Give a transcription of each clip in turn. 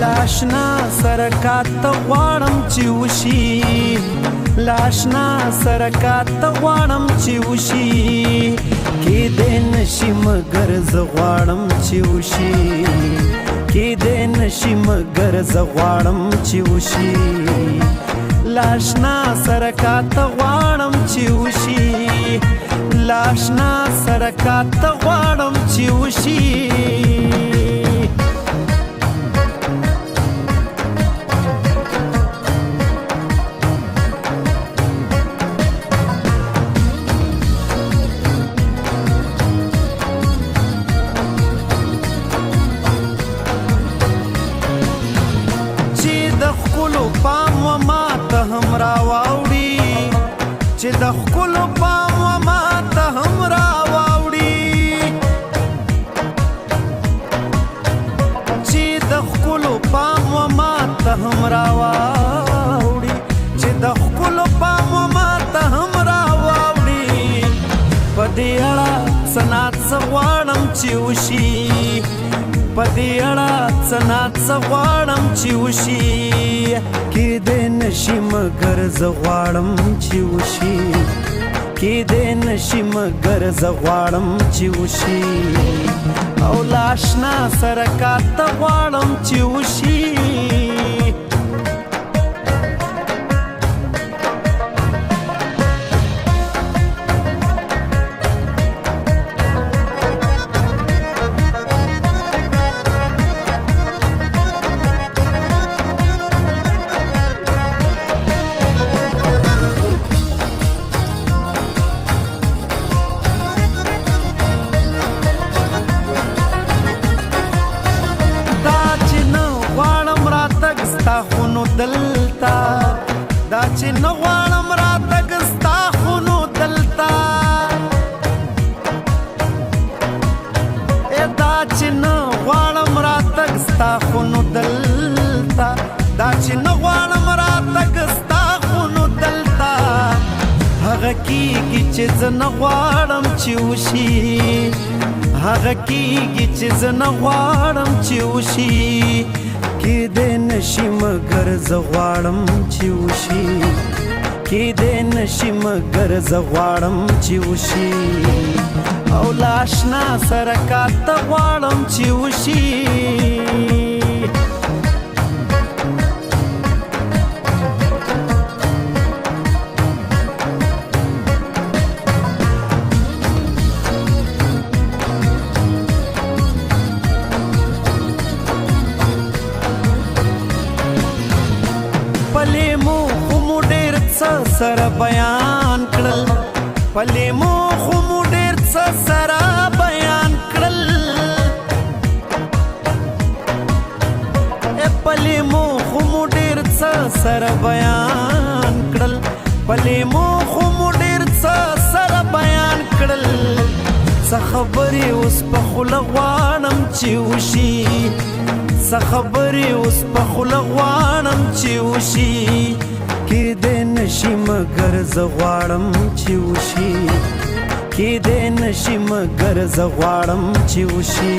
لاشنا سرکات غواړم چې وشي لاشنا سرکات غواړم چې وشي کېدی نشي مګر زه غواړم چې وشي کېدی نشي مګر زه غواړم چې وشي لاشنا سرکات غواړم چې وشي لاشنا سرکات غواړم چې وشي پام و ما ته هم راواوړي چې د ښکلو پام و ما ته هم راواوړي چې د ښکلو پام و ما ته هم راواوړي چې د ښکلو پام و ما ته هم راواوړي په دې اړه څه نات څه غواړم چې وشي په دې اړه څه نات څه غواړم چې وشي کېدی نشي مګر زه غواړم چې وشي کېدی نشي مګر زه غواړم چې وشي او لاشنا سرکات غواړم چې وشي دلتا دا چې نه غواړم راتګ ستا خو نو دلتا دا چې نه غواړم راتګ ستا خو نو دلتا دا چې نه غواړم راتګ ستا خو نو دلتا هغه کېږي چې زه نه غواړم چې وشي هغه کېږي چې زه نه غواړم چې وشي کېدی نشي مګر زه غواړم چې وشي کېدی نشي مګر زه غواړم چې وشي او لاشنا سرکات غواړم چې وشي سره بیان کړل پلې مو خو مو ډېر څه سره بیان کړل پلې مو خو مو ډېر څه سره بیان کړل پلې مو خو مو ډېر څه سره بیان کړل څه خبرې اوس په خوله غواړم چې وشي څه خبرې اوس په خوله غواړم چې وشي کېدی نشي مګر زه غواړم چې وشي کېدی نشي مګر زه غواړم چې وشي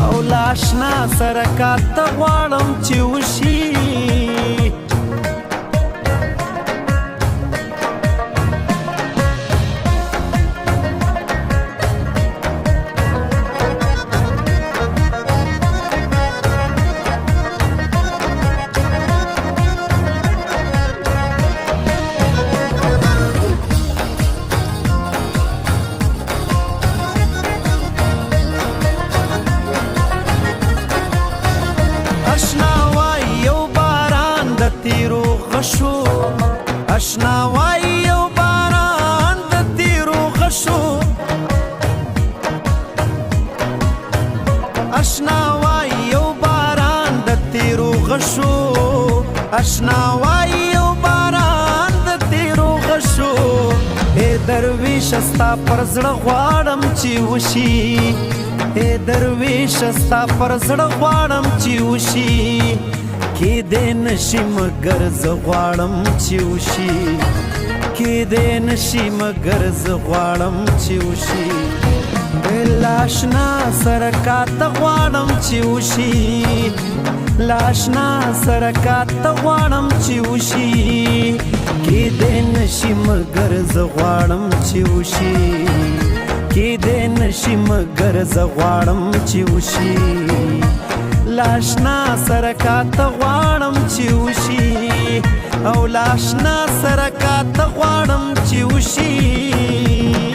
او لاشنا سرکات غواړم چې وشي اشنا وای یو باران د تیرو غشو اشنا وای یو باران د تیرو غشو اشنا وای یو باران د تیرو غشو اے درویش ستا پر زړه غواړم چې وشي اے درویش ستا پر زړه غواړم چې وشي کېدی نشي مګر زه غواړم چې وشي کېدی نشي مګر زه غواړم چې وشي لاشنا سره کاته غواړم چې وشي لاشنا سره کاته غواړم چې وشي کېدی نشي مګر زه غواړم چې وشي کېدی نشي مګر زه غواړم چې وشي لاشنا سره کاته غواړم چې وشي او لاشنا سره کاته غواړم چې وشي